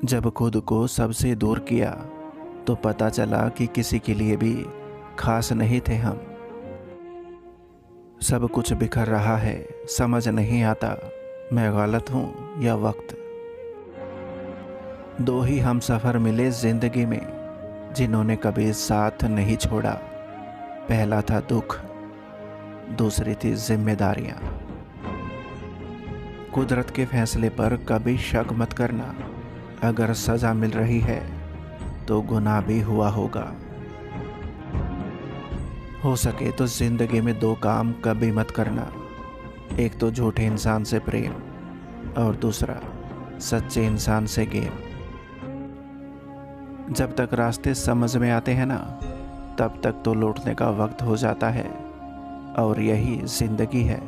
जब खुद को सबसे दूर किया तो पता चला कि किसी के लिए भी खास नहीं थे हम। सब कुछ बिखर रहा है, समझ नहीं आता मैं गलत हूँ या वक्त। दो ही हम सफ़र मिले ज़िंदगी में जिन्होंने कभी साथ नहीं छोड़ा। पहला था दुख, दूसरी थी जिम्मेदारियाँ। कुदरत के फैसले पर कभी शक मत करना। अगर सज़ा मिल रही है तो गुनाह भी हुआ होगा। हो सके तो ज़िंदगी में दो काम कभी मत करना। एक तो झूठे इंसान से प्रेम और दूसरा सच्चे इंसान से गेम। जब तक रास्ते समझ में आते हैं ना, तब तक तो लौटने का वक्त हो जाता है। और यही ज़िंदगी है।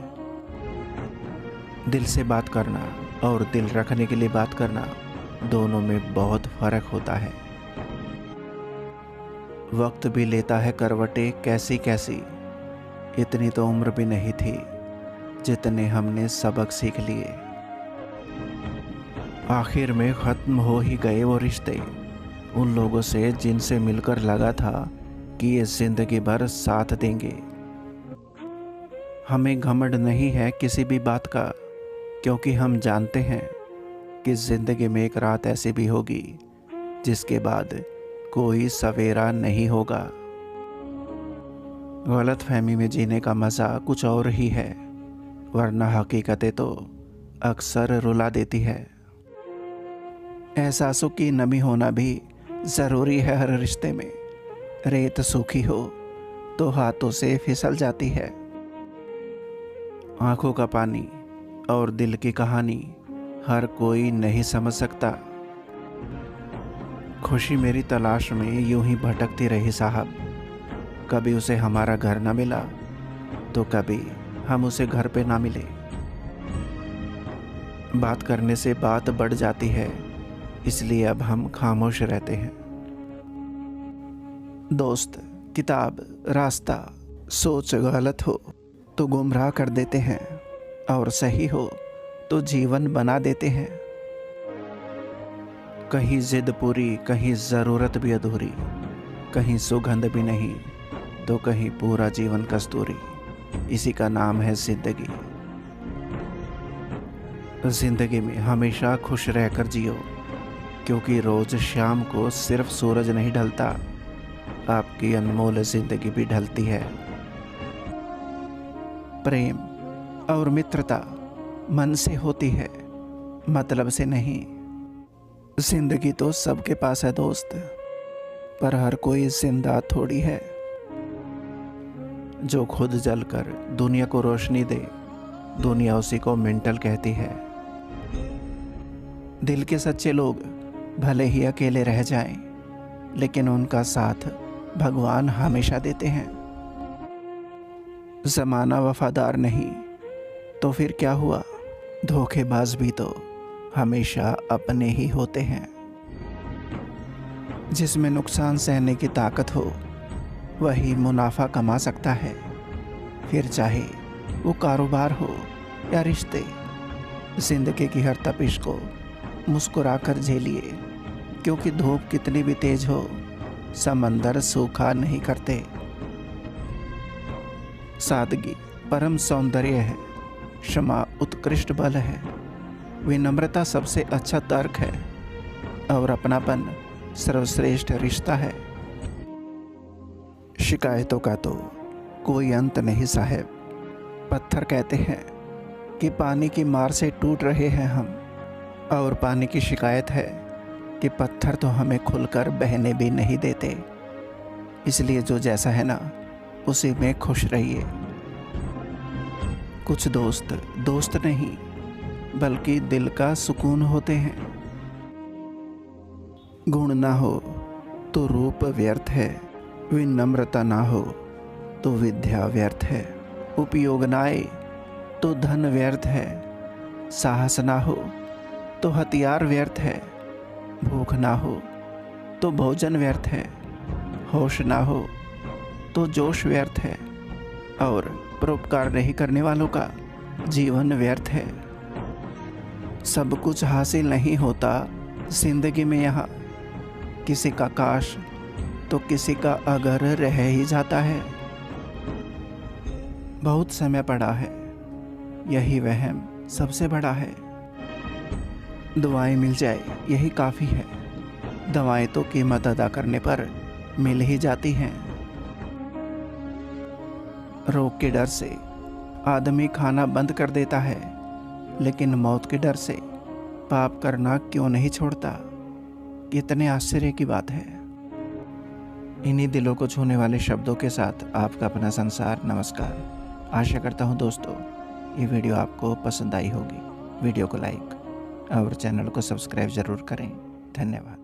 दिल से बात करना और दिल रखने के लिए बात करना, दोनों में बहुत फ़र्क होता है। वक्त भी लेता है करवटें कैसी कैसी। इतनी तो उम्र भी नहीं थी जितने हमने सबक सीख लिए। आखिर में ख़त्म हो ही गए वो रिश्ते उन लोगों से जिनसे मिलकर लगा था कि ये ज़िंदगी भर साथ देंगे। हमें घमंड नहीं है किसी भी बात का, क्योंकि हम जानते हैं कि ज़िंदगी में एक रात ऐसी भी होगी जिसके बाद कोई सवेरा नहीं होगा। गलतफहमी में जीने का मज़ा कुछ और ही है, वरना हकीकतें तो अक्सर रुला देती है। एहसासों की नमी होना भी ज़रूरी है हर रिश्ते में। रेत सूखी हो तो हाथों से फिसल जाती है। आंखों का पानी और दिल की कहानी हर कोई नहीं समझ सकता। खुशी मेरी तलाश में यूं ही भटकती रही साहब। कभी उसे हमारा घर ना मिला तो कभी हम उसे घर पे ना मिले। बात करने से बात बढ़ जाती है, इसलिए अब हम खामोश रहते हैं। दोस्त, किताब, रास्ता, सोच गलत हो तो गुमराह कर देते हैं और सही हो तो जीवन बना देते हैं। कहीं जिद पूरी, कहीं ज़रूरत भी अधूरी, कहीं सुगंध भी नहीं तो कहीं पूरा जीवन कस्तूरी। इसी का नाम है ज़िंदगी। ज़िंदगी में हमेशा खुश रहकर जियो, क्योंकि रोज़ शाम को सिर्फ सूरज नहीं ढलता, आपकी अनमोल ज़िंदगी भी ढलती है। प्रेम और मित्रता मन से होती है, मतलब से नहीं। ज़िंदगी तो सबके पास है दोस्त, पर हर कोई जिंदा थोड़ी है। जो खुद जलकर दुनिया को रोशनी दे, दुनिया उसी को मेंटल कहती है। दिल के सच्चे लोग भले ही अकेले रह जाएं, लेकिन उनका साथ भगवान हमेशा देते हैं। ज़माना वफादार नहीं तो फिर क्या हुआ, धोखेबाज भी तो हमेशा अपने ही होते हैं। जिसमें नुकसान सहने की ताकत हो वही मुनाफा कमा सकता है, फिर चाहे वो कारोबार हो या रिश्ते। ज़िंदगी की हर तपिश को मुस्कुरा कर झेलिए, क्योंकि धूप कितनी भी तेज हो समंदर सूखा नहीं करते। सादगी परम सौंदर्य है, क्षमा उत्कृष्ट बल है, विनम्रता सबसे अच्छा तर्क है और अपनापन सर्वश्रेष्ठ रिश्ता है। शिकायतों का तो कोई अंत नहीं साहब। पत्थर कहते हैं कि पानी की मार से टूट रहे हैं हम, और पानी की शिकायत है कि पत्थर तो हमें खुलकर बहने भी नहीं देते। इसलिए जो जैसा है ना, उसी में खुश रहिए। कुछ दोस्त दोस्त नहीं बल्कि दिल का सुकून होते हैं। गुण ना हो तो रूप व्यर्थ है, विनम्रता ना हो तो विद्या व्यर्थ है, उपयोग ना आए तो धन व्यर्थ है, साहस ना हो तो हथियार व्यर्थ है, भूख ना हो तो भोजन व्यर्थ है, होश ना हो तो जोश व्यर्थ है, और परोपकार नहीं करने वालों का जीवन व्यर्थ है। सब कुछ हासिल नहीं होता जिंदगी में यहाँ किसी का काश तो किसी का अगर रह ही जाता है। बहुत समय पड़ा है, यही वहम सबसे बड़ा है। दुआएं मिल जाए यही काफ़ी है, दवाएं तो कीमत अदा करने पर मिल ही जाती हैं। रोग के डर से आदमी खाना बंद कर देता है, लेकिन मौत के डर से पाप करना क्यों नहीं छोड़ता। कितने आश्चर्य की बात है। इन्हीं दिलों को छूने वाले शब्दों के साथ आपका अपना संसार नमस्कार। आशा करता हूँ दोस्तों ये वीडियो आपको पसंद आई होगी। वीडियो को लाइक और चैनल को सब्सक्राइब ज़रूर करें। धन्यवाद।